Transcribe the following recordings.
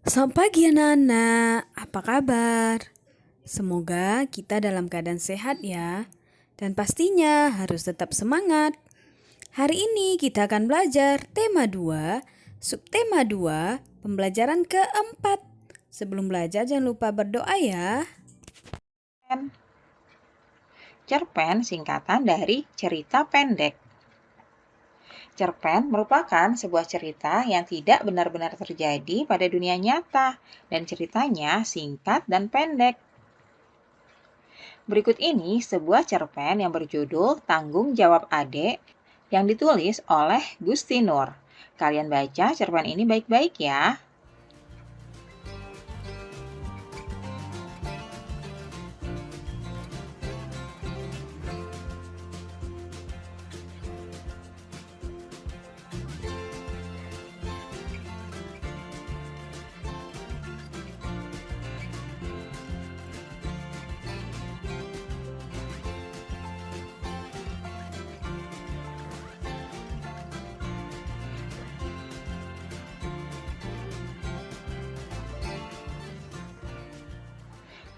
Selamat pagi anak-anak, apa kabar? Semoga kita dalam keadaan sehat ya. Dan pastinya harus tetap semangat. Hari ini kita akan belajar tema 2, subtema 2, pembelajaran keempat. Sebelum belajar jangan lupa berdoa ya. Cerpen singkatan dari cerita pendek. Cerpen merupakan sebuah cerita yang tidak benar-benar terjadi pada dunia nyata dan ceritanya singkat dan pendek. Berikut ini sebuah cerpen yang berjudul Tanggung Jawab Adik yang ditulis oleh Gusti Nur. Kalian baca cerpen ini baik-baik ya.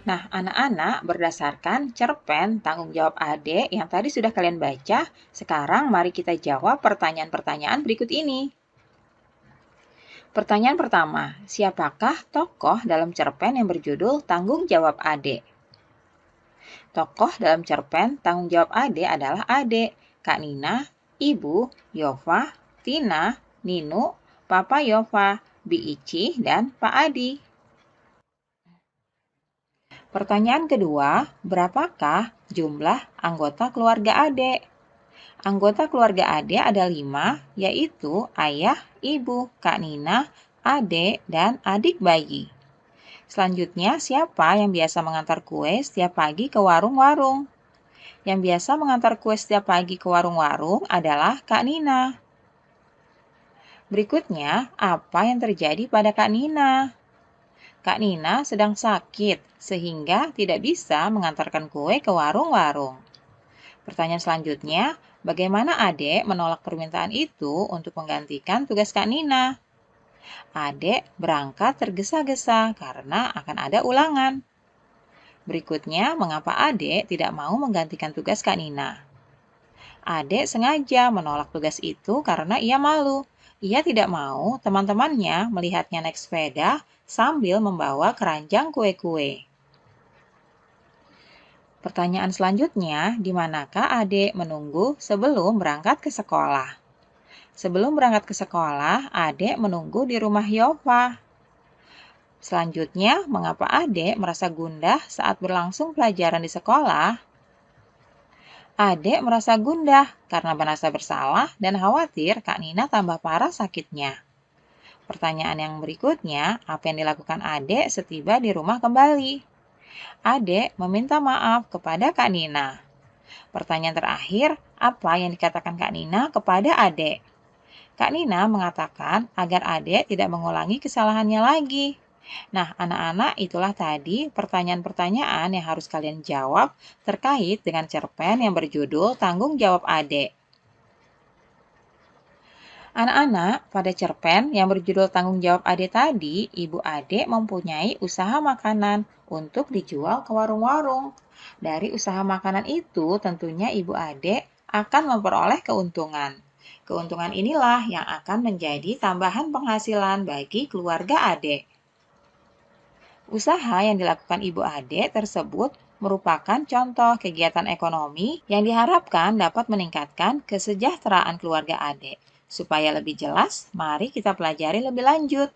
Nah, anak-anak, berdasarkan cerpen Tanggung Jawab Adik yang tadi sudah kalian baca, sekarang mari kita jawab pertanyaan-pertanyaan berikut ini. Pertanyaan pertama, siapakah tokoh dalam cerpen yang berjudul Tanggung Jawab Adik? Tokoh dalam cerpen Tanggung Jawab Adik adalah Adik, Kak Nina, Ibu, Yova, Tina, Ninu, Papa Yova, Bi Ici, dan Pak Adi. Pertanyaan kedua, berapakah jumlah anggota keluarga Adik? Anggota keluarga Adik ada 5, yaitu ayah, ibu, Kak Nina, adik, dan adik bayi. Selanjutnya, siapa yang biasa mengantar kue setiap pagi ke warung-warung? Yang biasa mengantar kue setiap pagi ke warung-warung adalah Kak Nina. Berikutnya, apa yang terjadi pada Kak Nina? Kak Nina sedang sakit, sehingga tidak bisa mengantarkan kue ke warung-warung. Pertanyaan selanjutnya, bagaimana Adek menolak permintaan itu untuk menggantikan tugas Kak Nina? Adek berangkat tergesa-gesa karena akan ada ulangan. Berikutnya, mengapa Adek tidak mau menggantikan tugas Kak Nina? Adek sengaja menolak tugas itu karena ia malu. Ia tidak mau teman-temannya melihatnya naik sepeda sambil membawa keranjang kue-kue. Pertanyaan selanjutnya, di manakah Adek menunggu sebelum berangkat ke sekolah? Sebelum berangkat ke sekolah, Adek menunggu di rumah Yova. Selanjutnya, mengapa Adek merasa gundah saat berlangsung pelajaran di sekolah? Adek merasa gundah karena merasa bersalah dan khawatir Kak Nina tambah parah sakitnya. Pertanyaan yang berikutnya, apa yang dilakukan Adek setiba di rumah kembali? Adek meminta maaf kepada Kak Nina. Pertanyaan terakhir, apa yang dikatakan Kak Nina kepada Adek? Kak Nina mengatakan agar Adek tidak mengulangi kesalahannya lagi. Nah, anak-anak, itulah tadi pertanyaan-pertanyaan yang harus kalian jawab terkait dengan cerpen yang berjudul Tanggung Jawab Adek. Anak-anak, pada cerpen yang berjudul Tanggung Jawab Adek tadi, Ibu Adek mempunyai usaha makanan untuk dijual ke warung-warung. Dari usaha makanan itu, tentunya Ibu Adek akan memperoleh keuntungan. Keuntungan inilah yang akan menjadi tambahan penghasilan bagi keluarga Adek. Usaha yang dilakukan Ibu Adek tersebut merupakan contoh kegiatan ekonomi yang diharapkan dapat meningkatkan kesejahteraan keluarga Adek. Supaya lebih jelas, mari kita pelajari lebih lanjut.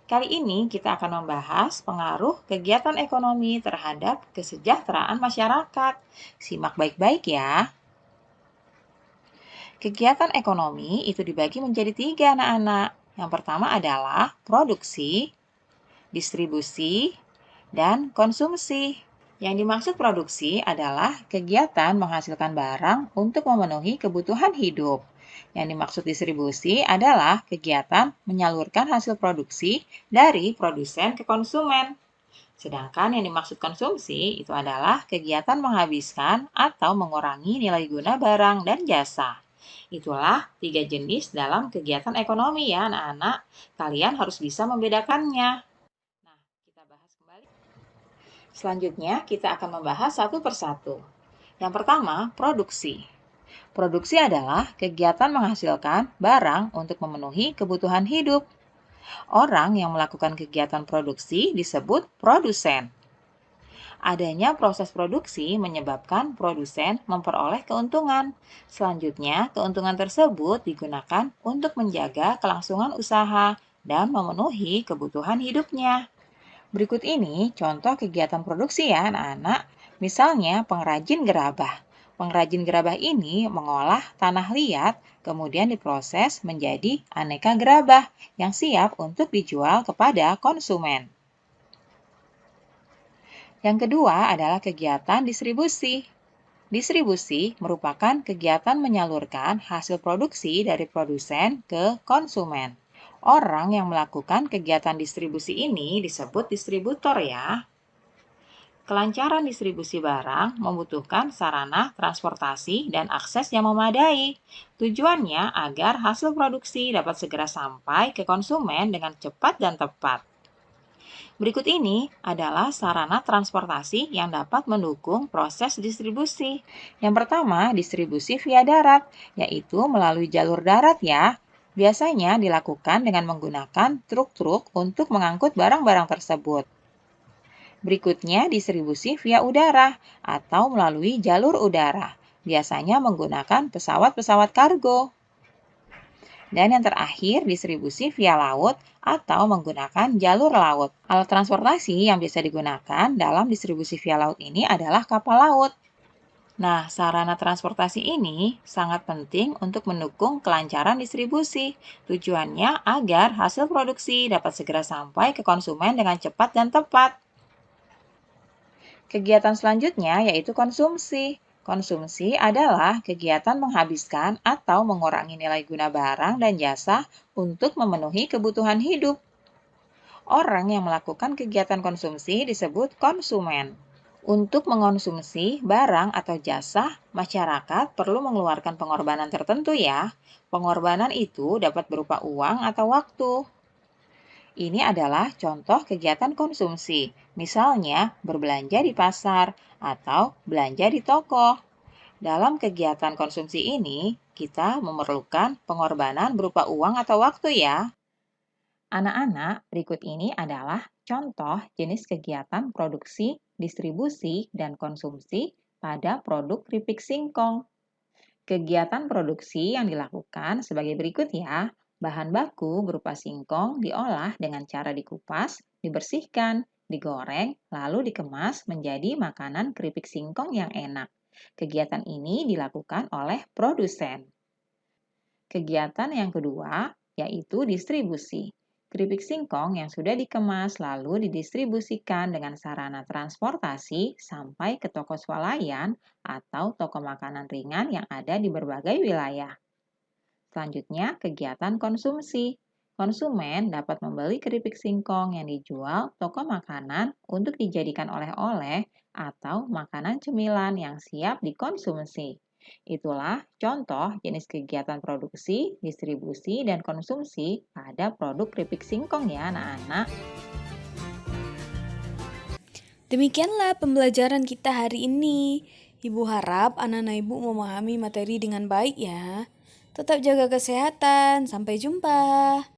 Kali ini kita akan membahas pengaruh kegiatan ekonomi terhadap kesejahteraan masyarakat. Simak baik-baik ya. Kegiatan ekonomi itu dibagi menjadi 3 anak-anak. Yang pertama adalah produksi, distribusi, dan konsumsi. Yang dimaksud produksi adalah kegiatan menghasilkan barang untuk memenuhi kebutuhan hidup. Yang dimaksud distribusi adalah kegiatan menyalurkan hasil produksi dari produsen ke konsumen. Sedangkan yang dimaksud konsumsi itu adalah kegiatan menghabiskan atau mengurangi nilai guna barang dan jasa. Itulah 3 jenis dalam kegiatan ekonomi ya anak-anak. Kalian harus bisa membedakannya. Nah, kita bahas kembali. Selanjutnya, kita akan membahas satu persatu. Yang pertama, produksi. Produksi adalah kegiatan menghasilkan barang untuk memenuhi kebutuhan hidup. Orang yang melakukan kegiatan produksi disebut produsen. Adanya proses produksi menyebabkan produsen memperoleh keuntungan. Selanjutnya, keuntungan tersebut digunakan untuk menjaga kelangsungan usaha dan memenuhi kebutuhan hidupnya. Berikut ini contoh kegiatan produksi ya anak-anak. Misalnya pengrajin gerabah. Pengrajin gerabah ini mengolah tanah liat, kemudian diproses menjadi aneka gerabah yang siap untuk dijual kepada konsumen. Yang kedua adalah kegiatan distribusi. Distribusi merupakan kegiatan menyalurkan hasil produksi dari produsen ke konsumen. Orang yang melakukan kegiatan distribusi ini disebut distributor ya. Kelancaran distribusi barang membutuhkan sarana transportasi dan akses yang memadai. Tujuannya agar hasil produksi dapat segera sampai ke konsumen dengan cepat dan tepat. Berikut ini adalah sarana transportasi yang dapat mendukung proses distribusi. Yang pertama, distribusi via darat, yaitu melalui jalur darat ya. Biasanya dilakukan dengan menggunakan truk-truk untuk mengangkut barang-barang tersebut. Berikutnya, distribusi via udara atau melalui jalur udara. Biasanya menggunakan pesawat-pesawat kargo. Dan yang terakhir, distribusi via laut atau menggunakan jalur laut. Alat transportasi yang bisa digunakan dalam distribusi via laut ini adalah kapal laut. Nah, sarana transportasi ini sangat penting untuk mendukung kelancaran distribusi. Tujuannya agar hasil produksi dapat segera sampai ke konsumen dengan cepat dan tepat. Kegiatan selanjutnya yaitu konsumsi. Konsumsi adalah kegiatan menghabiskan atau mengurangi nilai guna barang dan jasa untuk memenuhi kebutuhan hidup. Orang yang melakukan kegiatan konsumsi disebut konsumen. Untuk mengonsumsi barang atau jasa, masyarakat perlu mengeluarkan pengorbanan tertentu ya. Pengorbanan itu dapat berupa uang atau waktu. Ini adalah contoh kegiatan konsumsi, misalnya berbelanja di pasar atau belanja di toko. Dalam kegiatan konsumsi ini, kita memerlukan pengorbanan berupa uang atau waktu ya. Anak-anak, berikut ini adalah contoh jenis kegiatan produksi, distribusi, dan konsumsi pada produk keripik singkong. Kegiatan produksi yang dilakukan sebagai berikut ya. Bahan baku berupa singkong diolah dengan cara dikupas, dibersihkan, digoreng, lalu dikemas menjadi makanan keripik singkong yang enak. Kegiatan ini dilakukan oleh produsen. Kegiatan yang kedua yaitu distribusi. Keripik singkong yang sudah dikemas lalu didistribusikan dengan sarana transportasi sampai ke toko swalayan atau toko makanan ringan yang ada di berbagai wilayah. Selanjutnya, kegiatan konsumsi. Konsumen dapat membeli keripik singkong yang dijual toko makanan untuk dijadikan oleh-oleh atau makanan cemilan yang siap dikonsumsi. Itulah contoh jenis kegiatan produksi, distribusi, dan konsumsi pada produk keripik singkong ya anak-anak. Demikianlah pembelajaran kita hari ini. Ibu harap anak-anak ibu memahami materi dengan baik ya. Tetap jaga kesehatan. Sampai jumpa.